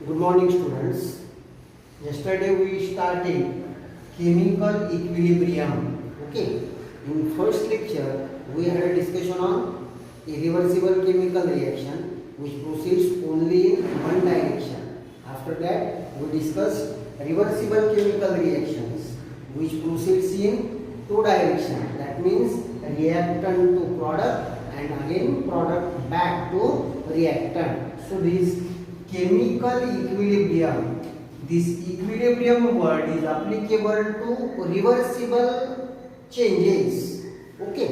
Good morning, students. Yesterday we started chemical equilibrium. Okay. In first lecture, we had a discussion on irreversible chemical reaction which proceeds only in one direction. After that, we discussed reversible chemical reactions which proceeds in two directions. That means reactant to product and again product back to reactant. So this chemical equilibrium, this equilibrium word is applicable to reversible changes. Okay.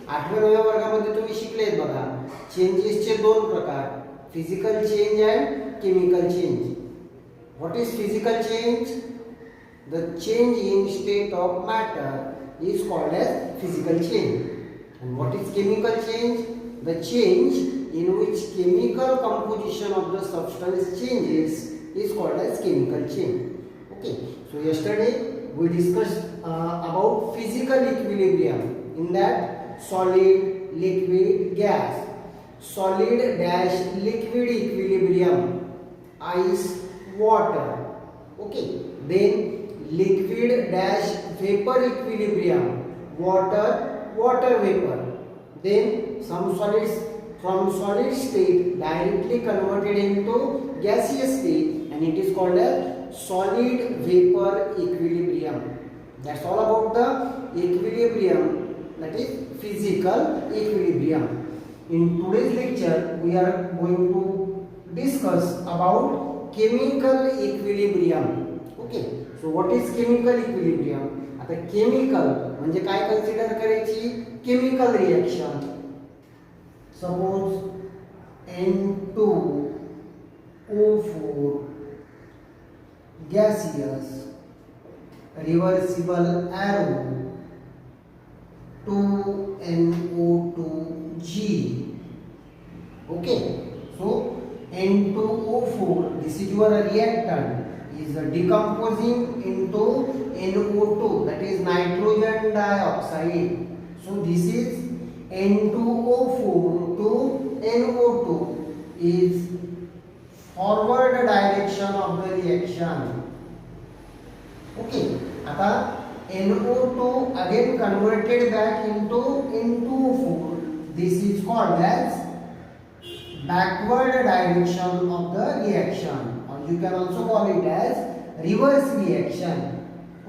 8व्या वर्गामध्ये तुम्ही शिकलेत बघा, चेंजेसचे दोन प्रकार, physical change and chemical change. What is physical change? The change in state of matter is called as physical change. And what is chemical change? The change in which chemical composition of the substance changes is called as chemical change. Okay. So yesterday we discussed about physical equilibrium. In that, solid, liquid, gas. Solid dash liquid equilibrium, ice, water. Okay. Then liquid dash vapor equilibrium, water vapor. Then some solids from solid state directly converted into gaseous state, and it is called as solid vapor equilibrium. That's all about the equilibrium, that is physical equilibrium. In today's lecture we are going to discuss about chemical equilibrium. Okay. So what is chemical equilibrium? आता chemical म्हणजे काय consider करायची? Chemical reaction. Suppose N2O4 gaseous reversible arrow 2NO2G. Okay. So N2O4, this is your reactant, is decomposing into NO2, that is nitrogen dioxide. So this is N2O4 to NO2 is forward direction of the reaction. Okay. आता NO2 again converted back into N2O4. This is called as backward direction of the reaction. You can also call it as reverse reaction.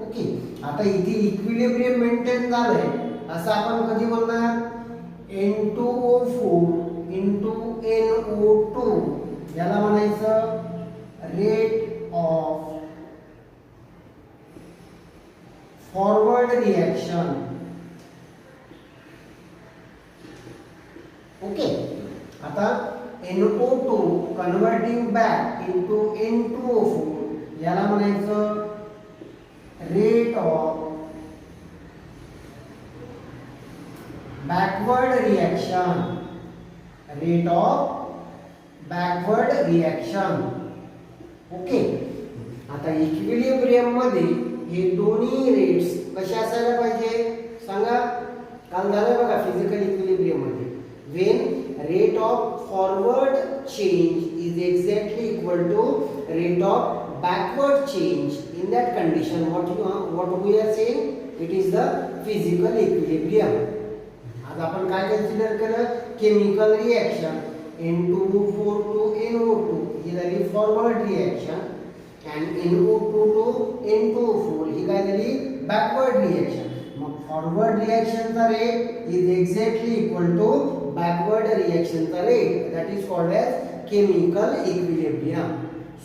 Okay. आता इथे equilibrium maintain झालंय असं आपण कधी बोलणार? N2O4 into NO2 याला म्हणायचं rate of forward reaction. Okay. आता NO2 converting back into N2O4 याला म्हणायचं rate of backward reaction. Rate of backward reaction. Okay. आता इक्विलिब्रियम मध्ये हे दोन्ही रेट्स कसे असायला पाहिजे सांगा? काल झालं बघा फिजिकल इक्विलिब्रियम मध्ये when rate of forward change is exactly equal to rate of backward change. In that condition, what we are saying, it is the physical equilibrium. आज आपण काय कन्सिडर केलं? Chemical reaction N2O4 to NO2 ही झाली forward reaction, and NO2 to N2O4 ही काय झाली backward reaction. मग फॉरवर्ड रिएक्शनचा rate is exactly equal to backward reaction rate, that is called as chemical equilibrium.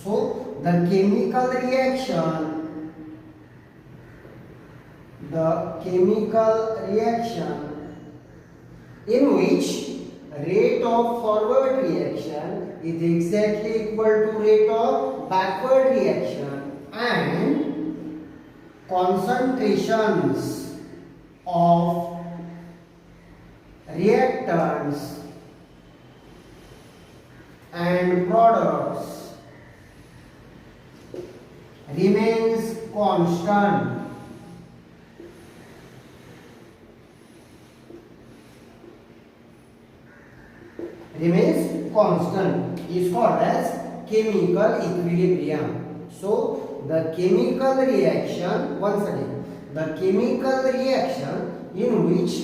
So the chemical reaction in which rate of forward reaction is exactly equal to rate of backward reaction, and concentrations of reactants and products remains constant. Is called as chemical equilibrium. So the chemical reaction, once again, the chemical reaction in which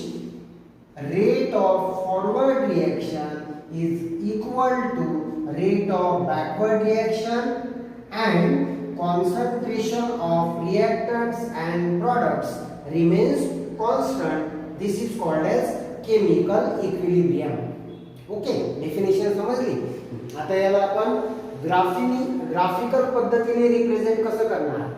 rate of forward reaction is equal to rate of backward reaction and concentration of reactants and products remains constant. This is called as chemical equilibrium. Okay, definition समजली. आता याला आपण graphical पद्धतीने represent कसं करणार.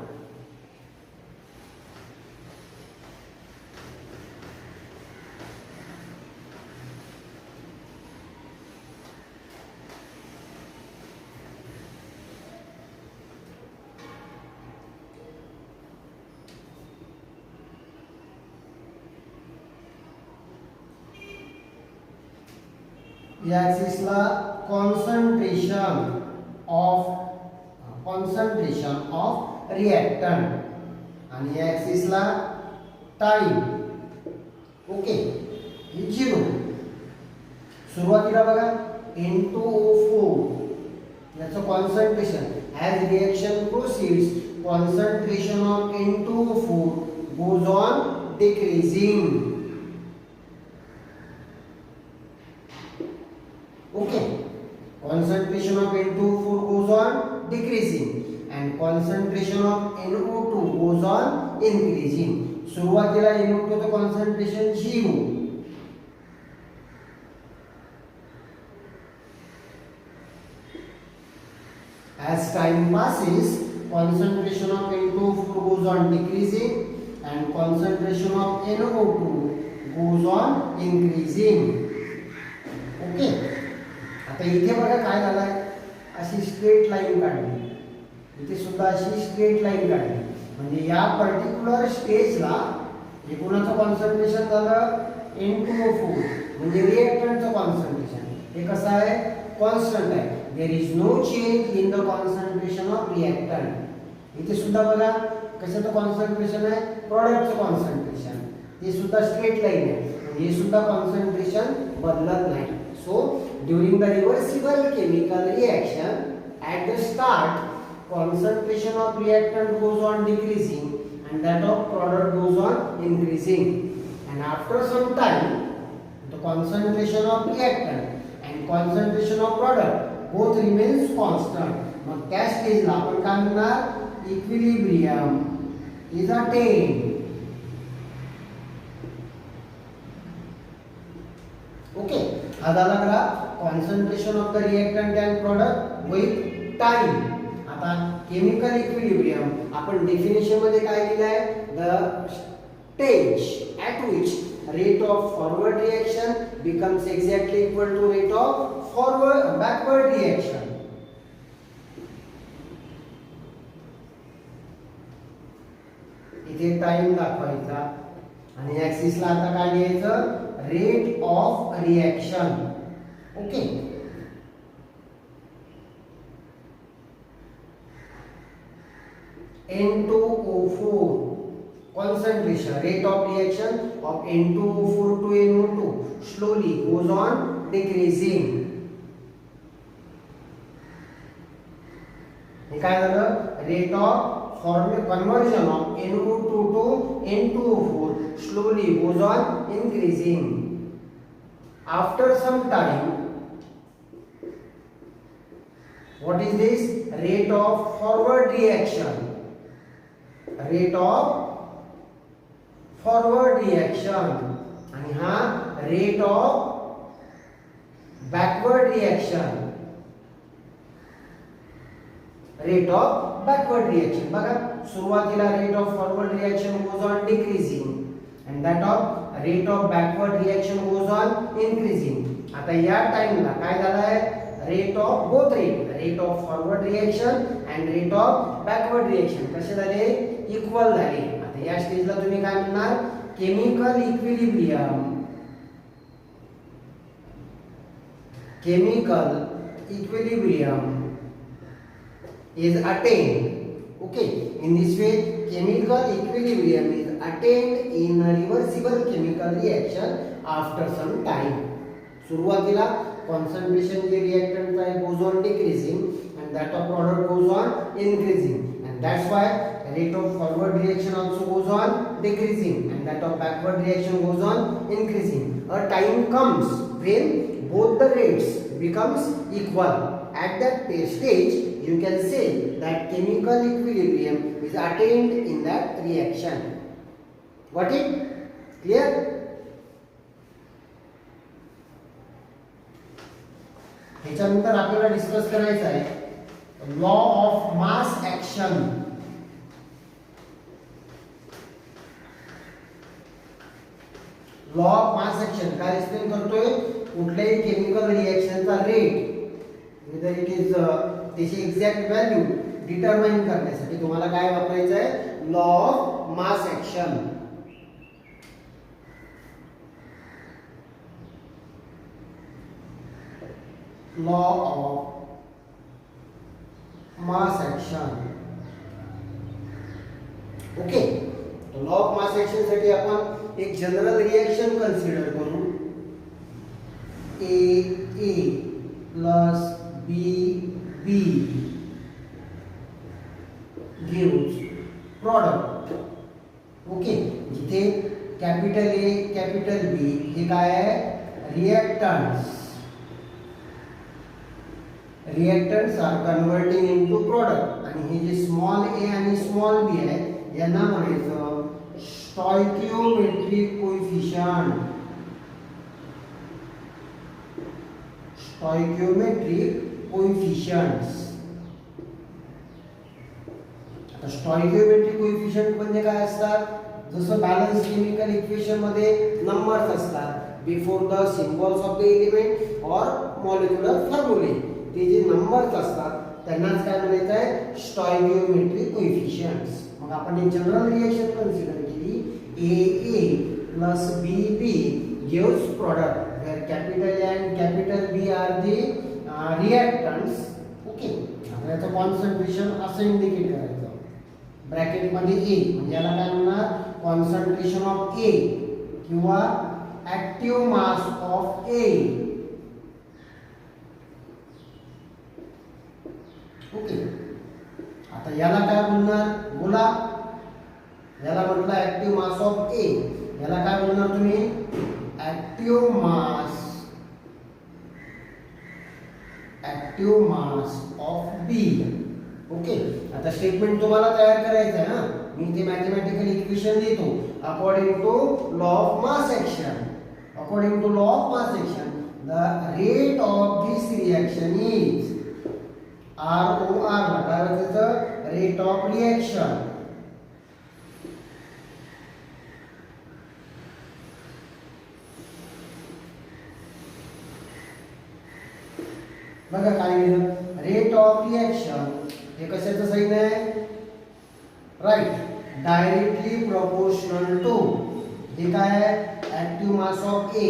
या ऍक्सिसला concentration of reactant आणि या ऍक्सिसला टाइम. ओके, ही 0. सुरुवातीला बघा N2O4 याचं concentration as reaction proceeds concentration of N2O4 goes on decreasing. Okay, concentration of N2O4 goes on decreasing and concentration of NO2 goes on increasing. सुरुवातीला NO2 चं concentration 0. As time passes, concentration of N2O4 goes on decreasing and concentration of NO2 goes on increasing. Okay. आता इथे बघा काय झालंय, अशी straight line काढली, इथे सुद्धा अशी स्ट्रेट लाईन काढली. म्हणजे या पर्टिक्युलर स्टेजला एकूणाचं कॉन्सन्ट्रेशन झालं N2O4 म्हणजे रिएक्टंटचं कॉन्सन्ट्रेशन. हे कसं आहे, कॉन्स्टंट आहे. There is no change in the concentration of reactant. इथे सुद्धा बघा कशाचं कॉन्सन्ट्रेशन आहे, प्रॉडक्टचं कॉन्सन्ट्रेशन. हे सुद्धा स्ट्रेट लाईन आहे, म्हणजे हे सुद्धा कॉन्सन्ट्रेशन बदलत नाही. So during the reversible chemical reaction, at the start concentration of reactant goes on decreasing and that of product goes on increasing, and after some time the concentration of reactant and concentration of product both remains constant. मग त्या स्टेजला आपण काय म्हणणार, equilibrium is attained. Okay, हा झाला graph concentration of the reactant and product with time. आता chemical equilibrium आपण definition मध्ये काय लिहिलंय, the stage at which rate of forward reaction becomes exactly equal to rate of forward backward reaction. इथे time दाखवायचा आणि ऍक्सिसला आता काय लिहायचं, rate of reaction. Okay, N2O4 concentration, rate of reaction of N2O4 to NO2 slowly goes on decreasing. हे काय झालं, rate of conversion of NO2 to N2O4 slowly goes on increasing. After some time, what is this, rate of forward reaction, rate of forward reaction आणि हा rate of backward reaction, rate of backward reaction. बघा सुरुवातीला rate of forward reaction goes on decreasing and that of rate of backward reaction goes on increasing. आता या टाइमला काय झालंय, rate of both rate of forward reaction and rate of backward reaction कसे झाले, equal झाले. आता या स्टेजला तुम्ही काय म्हणणार, chemical equilibrium. Chemical equilibrium is attained. Okay, in this way chemical equilibrium is attained in a reversible chemical reaction after some time. सुरुवातीला concentration जे reactant आहे goes on decreasing and that of product goes on increasing, and that's why rate of forward reaction also goes on decreasing, and that of backward reaction goes on increasing. A time comes when both the rates becomes equal. At that stage, you can say that chemical equilibrium is attained in that reaction. Got it? Clear? ह्याच्यानंतर आपल्याला discuss करायचं आहे law of mass action. Law of mass action काय explain करतोय? कुठल्याही chemical रिएक्शनचा rate whether it is त्याची exact value determine करण्यासाठी तुम्हाला काय वापरायचं आहे? Law of mass action. Law of mass action. Okay, तो लॉ ऑफ मास ऍक्शन साठी आपण एक जनरल रिएक्शन कन्सिडर करू. A plus B gives product. Okay, जिथे कॅपिटल ए कॅपिटल बी हे काय आहे? Reactants. Reactants are converting into product, आणि हे जे स्मॉल ए आणि स्मॉल बी आहे यांना म्हणायचं स्टॉइकियोमेट्रिक कोएफिशिएंट. Stoichiometric coefficients. आता स्टॉइकियोमेट्रिक कोएफिशिएंट म्हणजे काय असतात? जसं बॅलन्स केमिकल इक्वेशन मध्ये नंबर्स असतात before the symbols of the element और मॉलिक्युलर फॉर्म्युले. ते जे नंबर्स असतात त्यांनाच काय म्हणायचं आहे? Stoichiometric coefficients. मग आपण एक जनरल रिएक्शन कन्सिडर केली. A plus B gives product where capital A and capital B are the reactants. Okay, आता याचं कॉन्सन्ट्रेशन असं इंडिकेट करायचं ब्रॅकेट मध्ये ए, म्हणजे याला काय म्हणणार? कॉन्सन्ट्रेशन ऑफ ए किंवा active mass of A. Okay, आता याला काय म्हणणार? बोला. याला म्हटलं ऍक्टिव्ह मास ऑफ ए, याला काय म्हणणार तुम्ही? Active mass of B. Okay, आता स्टेटमेंट तुम्हाला तयार करायचं आहे ना. मी ते मॅथमॅटिकल इक्वेशन देतो according to law of mass action. According to law of mass action the rate of this reaction is ROR. काय होतं? Rate of reaction. बघा काय लिहिलं? रेट ऑफ रिएक्शन हे कशाचं साइन आहे? Right, directly proportional to. हे काय आहे? Active mass of A.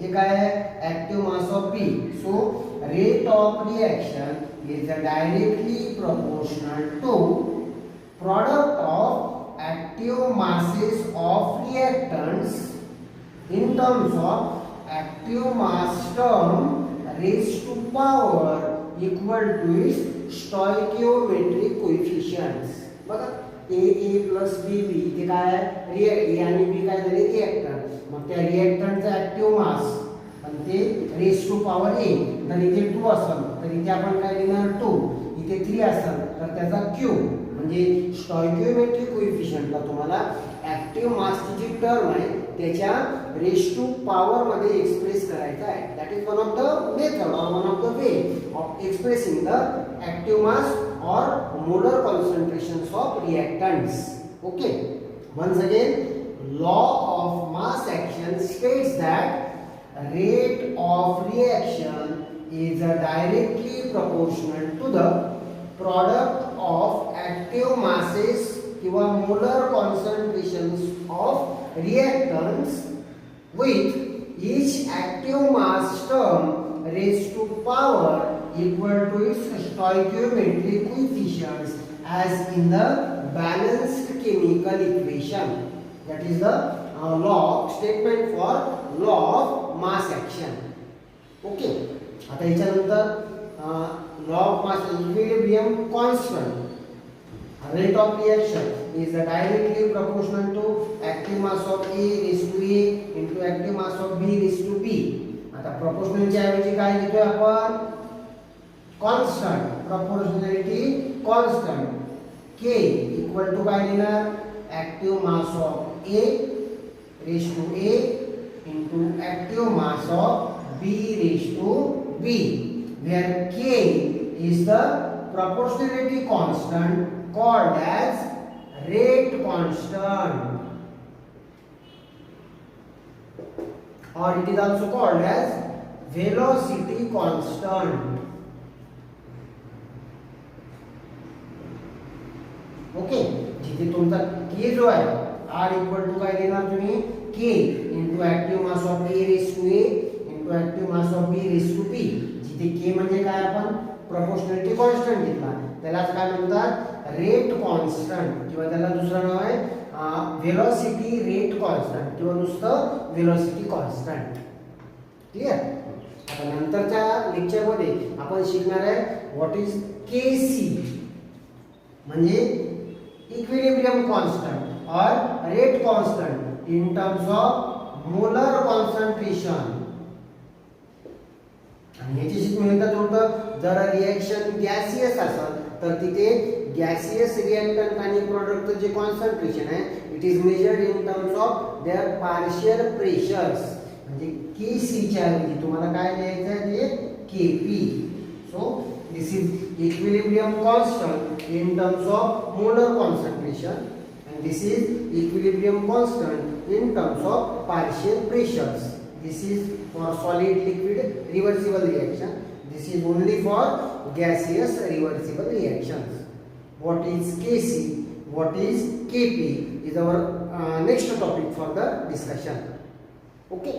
हे काय आहे? Active mass of B. So rate of reaction is directly proportional to product of active masses of reactants in terms of active mass term raised to power equal to its stoichiometric coefficients. बघा ए plus B इथे काय आहे? ए आणि B काय झाले? Reactant. मग त्या रिएक्टंटचा active मास आणि ते रेस टू पॉवर ए. तर इथे 2 असेल तर इथे आपण काय लिहिणार? 2. इथे 3 असेल तर त्याचा क्यू. म्हणजे स्टॉइकियोमेट्रिक कोएफिशिएंटला तुम्हाला ऍक्टिव्ह मासची जी टर्म आहे त्याच्या रेस टू पॉवर मध्ये एक्सप्रेस करायचा आहे. That is one of the method or one of the way of expressing the active mass or molar concentrations of reactants. Okay, once again, law of mass action states that rate of reaction is directly proportional to the product of active masses किंवा molar concentrations of reactants with each active mass term raised to power equal to its stoichiometric coefficients as in the balanced chemical equation. That is the law statement for law of mass action. Okay, आता याच्यानंतर law of mass equilibrium constant. Rate of reaction is directly proportional to active mass of A raised to A into active mass of B raised to B. आता proportionality ऐवजी काय लिहितोय आपण constant, proportionality constant. K equal to काय लिहिणार active mass of A raised to A into active mass of B raised to B, where K is the proportionality constant called as rate constant, or it is also called as velocity constant. Okay, जिथे तुमचा k जो आहे r equal to काय देणार तुम्ही k into active mass of A raised to A into active mass of B raised to B. जिथे k म्हणजे काय आपण proportionality constant घेतला, त्यालाच काय म्हणतात रेट कॉन्स्टंट, किंवा त्याला दुसरं नाव आहे वेलोसिटी रेट कॉन्स्टंट किंवा नुसतं वेलोसिटी कॉन्स्टंट. क्लियर. आता नंतरच्या लेक्चर मध्ये आपण शिकणार आहे व्हॉट इज केसी, म्हणजे इक्विलिब्रियम कॉन्स्टंट और rate constant in terms of molar concentration. आणि याच्याशी तुम्ही एकदा जोडतं, जर रिएक्शन गॅसियस असेल तर तिथे गॅसियस रिएक्टंट आणि प्रोडक्टचं जे कॉन्सन्ट्रेशन आहे it is measured in terms of their partial pressures. म्हणजे Kc च्या ऐवजी तुम्हाला काय लिहायचं आहे ते Kp. So this is equilibrium constant in terms of molar concentration and this is equilibrium constant in terms of partial pressures. This is for solid liquid reversible reaction. This is only for gaseous reversible reactions. What is Kc, what is Kp is our next topic for the discussion. Okay.